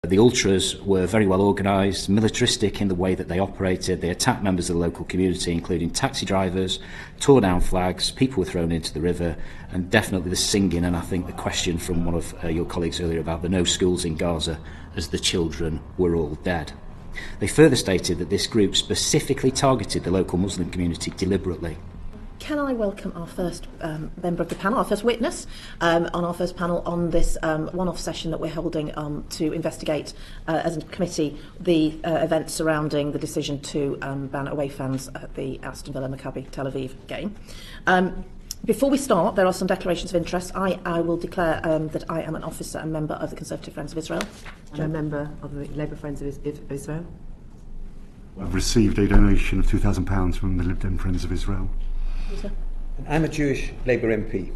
The ultras were very well organised, militaristic in the way that they operated. They attacked members of the local community, including taxi drivers, tore down flags, people were thrown into the river, and definitely the singing, and I think the question from one of your colleagues earlier about the no schools in Gaza, as the children were all dead. They further stated that this group specifically targeted the local Muslim community deliberately. Can I welcome our first member of the panel, our first witness on our first panel on this one-off session that we're holding to investigate as a committee the events surrounding the decision to ban away fans at the Aston Villa Maccabi Tel Aviv game. Before we start, there are some declarations of interest. I will declare that I am an officer and member of the Conservative Friends of Israel. I'm a member of the Labour Friends of Israel. I've received a donation of £2,000 from the Midlands Friends of Israel. I'm a Jewish Labour MP.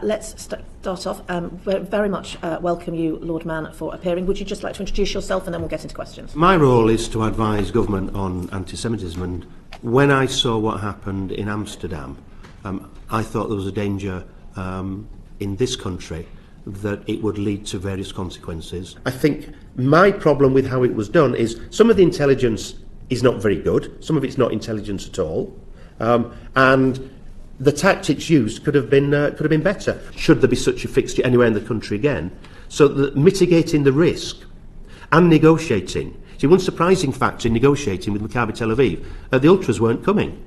Let's start off. We very much welcome you, Lord Mann, for appearing. Would you just like to introduce yourself and then we'll get into questions? My role is to advise government on anti-Semitism, and when I saw what happened in Amsterdam, I thought there was a danger in this country that it would lead to various consequences. I think my problem with how it was done is some of the intelligence is not very good, some of it's not intelligence at all, and the tactics used could have been better, should there be such a fixture anywhere in the country again. So that mitigating the risk and negotiating. See, one surprising fact in negotiating with Maccabi Tel Aviv, the ultras weren't coming.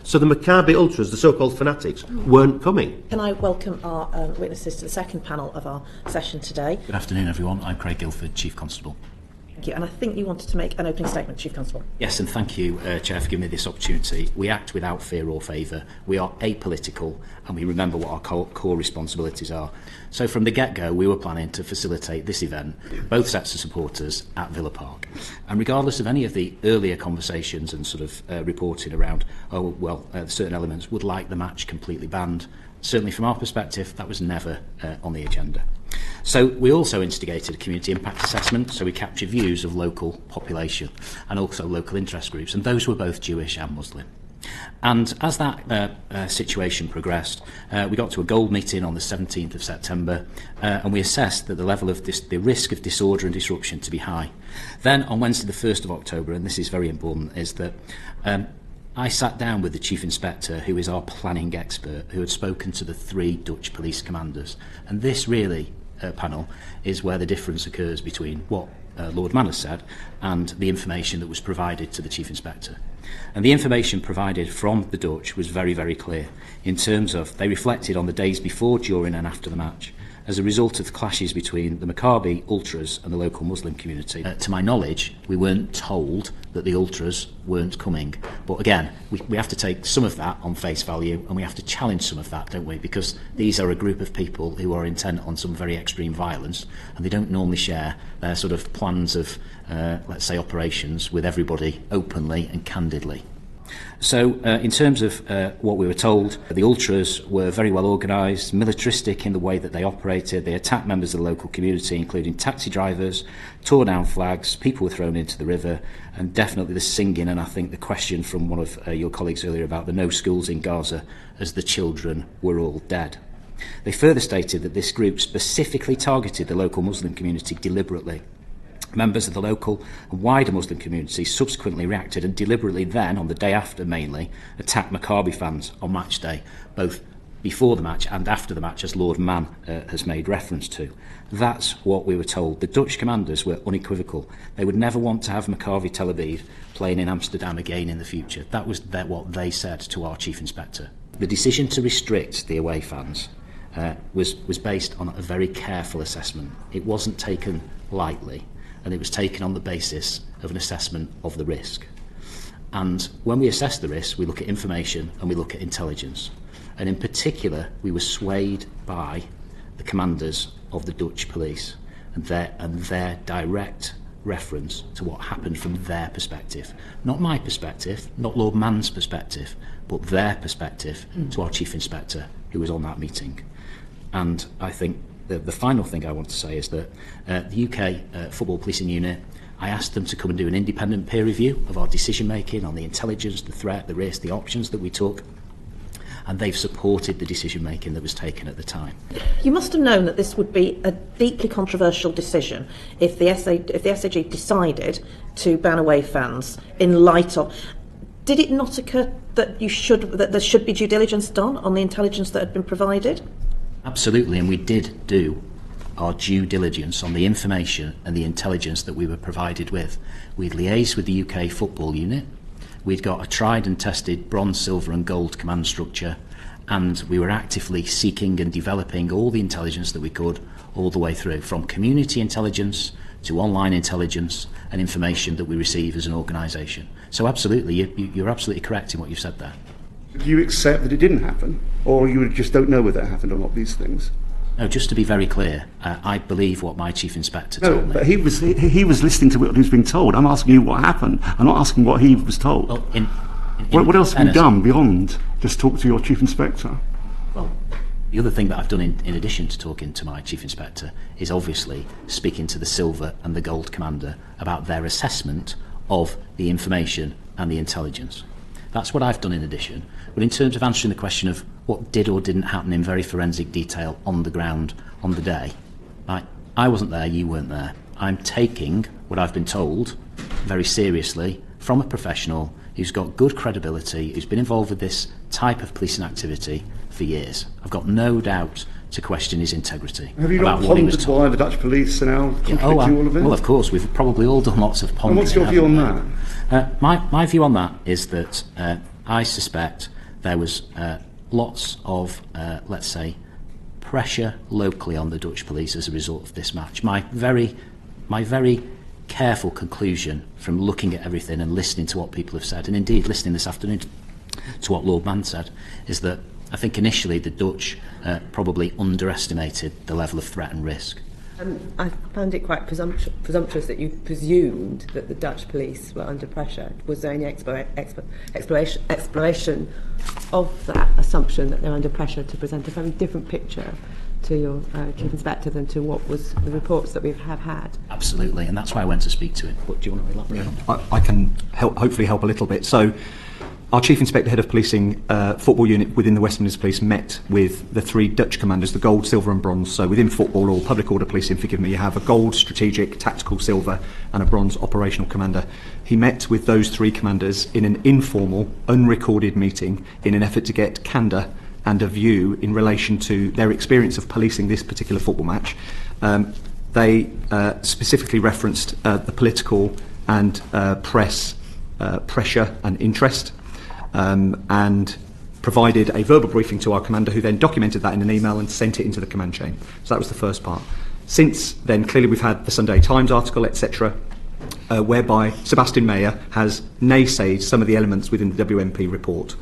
So the Maccabi ultras, the so-called fanatics, weren't coming. Can I welcome our witnesses to the second panel of our session today? Good afternoon, everyone. I'm Craig Guilford, Chief Constable. Thank you. And I think you wanted to make an opening statement, Chief Constable. Yes, and thank you, Chair, for giving me this opportunity. We act without fear or favour. We are apolitical, and we remember what our core responsibilities are. So from the get-go, we were planning to facilitate this event, both sets of supporters at Villa Park. And regardless of any of the earlier conversations and sort of reporting around, certain elements would like the match completely banned, certainly from our perspective, that was never on the agenda. So we also instigated a community impact assessment, so we captured views of local population and also local interest groups, and those were both Jewish and Muslim. And as that situation progressed, we got to a gold meeting on the 17th of September, and we assessed that the level of the risk of disorder and disruption to be high. Then on Wednesday the 1st of October, and this is very important, is that I sat down with the Chief Inspector, who is our planning expert, who had spoken to the 3 Dutch police commanders. And this really, panel, is where the difference occurs between what Lord Mann has said and the information that was provided to the Chief Inspector. And the information provided from the Dutch was very, very clear in terms of they reflected on the days before, during and after the match as a result of clashes between the Maccabi ultras and the local Muslim community. To my knowledge, we weren't told that the ultras weren't coming. But again, we have to take some of that on face value, and we have to challenge some of that, don't we? Because these are a group of people who are intent on some very extreme violence, and they don't normally share their sort of plans of, let's say, operations with everybody openly and candidly. So in terms of what we were told, the ultras were very well organised, militaristic in the way that they operated. They attacked members of the local community, including taxi drivers, tore down flags, people were thrown into the river, and definitely the singing, and I think the question from one of your colleagues earlier about the no schools in Gaza, as the children were all dead. They further stated that this group specifically targeted the local Muslim community deliberately. Members of the local and wider Muslim community subsequently reacted and deliberately then, on the day after mainly, attacked Maccabi fans on match day, both before the match and after the match, as Lord Mann has made reference to. That's what we were told. The Dutch commanders were unequivocal. They would never want to have Maccabi Tel Aviv playing in Amsterdam again in the future. That was what they said to our Chief Inspector. The decision to restrict the away fans was based on a very careful assessment. It wasn't taken lightly, and it was taken on the basis of an assessment of the risk. And when we assess the risk, we look at information and we look at intelligence. And in particular, we were swayed by the commanders of the Dutch police and their direct reference to what happened from their perspective. Not my perspective, not Lord Mann's perspective, but their perspective to our Chief Inspector, who was on that meeting. And I think the final thing I want to say is that the UK Football Policing Unit, I asked them to come and do an independent peer review of our decision making on the intelligence, the threat, the risk, the options that we took. and they've supported the decision making that was taken at the time. You must have known that this would be a deeply controversial decision if the SAG decided to ban away fans in light of. Did it not occur that there should be due diligence done on the intelligence that had been provided? Absolutely, and we did do our due diligence on the information and the intelligence that we were provided with. We'd liaised with the UK football unit. We'd got a tried and tested bronze, silver and gold command structure, and we were actively seeking and developing all the intelligence that we could all the way through, from community intelligence to online intelligence and information that we receive as an organisation. So absolutely, you're absolutely correct in what you've said there. Do you accept that it didn't happen, or you just don't know whether it happened or not, these things? No, just to be very clear, I believe what my chief inspector No, told me. but he was listening to what he was being told. I'm asking you what happened. I'm not asking what he was told. Well, What else have you fairness, done beyond just talk to your chief inspector? Well, the other thing that I've done in addition to talking to my chief inspector is obviously speaking to the silver and the gold commander about their assessment of the information and the intelligence. That's what I've done in addition. But in terms of answering the question of what did or didn't happen in very forensic detail on the ground on the day, I wasn't there, you weren't there. I'm taking what I've been told very seriously from a professional who's got good credibility, who's been involved with this type of policing activity for years. I've got no doubt to question his integrity. Have you about not what he was pondered told. why the Dutch police are now contradicting all of it? Well, of course, we've probably all done lots of pondering. And what's your view on that? My view on that is that I suspect there was lots of, let's say, pressure locally on the Dutch police as a result of this match. My very careful conclusion from looking at everything and listening to what people have said, and indeed listening this afternoon to what Lord Mann said, is that I think initially the Dutch probably underestimated the level of threat and risk. I found it quite presumptuous that you presumed that the Dutch police were under pressure. Was there any exploration of that assumption that they're under pressure to present a very different picture to your chief inspector than to what was the reports that we have had? Absolutely, and that's why I went to speak to him. But do you want to elaborate on that? I can hopefully help a little bit. So our Chief Inspector Head of Policing football unit within the West Midlands Police met with the three Dutch commanders, the gold, silver and bronze. So within football or public order policing, forgive me, you have a gold strategic, tactical silver and a bronze operational commander. He met with those three commanders in an informal, unrecorded meeting in an effort to get candour and a view in relation to their experience of policing this particular football match. They specifically referenced the political and press pressure and interest, and provided a verbal briefing to our commander, who then documented that in an email and sent it into the command chain. So that was the first part. Since then, clearly we've had the Sunday Times article, etc., whereby Sebastian Mayer has naysayed some of the elements within the WMP report.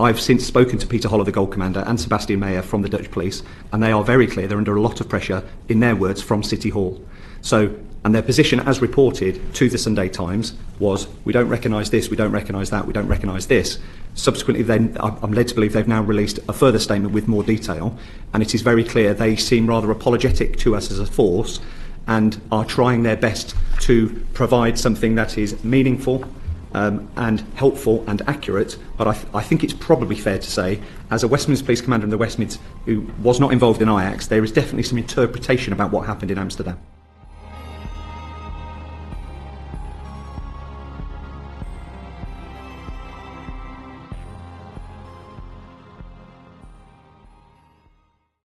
I've since spoken to Peter Holler, the Gold Commander, and Sebastian Mayer from the Dutch police, and they are very clear they're under a lot of pressure, in their words, from City Hall. So, and their position, as reported to the Sunday Times, was, we don't recognise this, we don't recognise that, we don't recognise this. Subsequently, then, I'm led to believe they've now released a further statement with more detail, and it is very clear they seem rather apologetic to us as a force and are trying their best to provide something that is meaningful, and helpful and accurate, but I think it's probably fair to say, as a West Midlands Police Commander in the West Mids who was not involved in Ajax, there is definitely some interpretation about what happened in Amsterdam.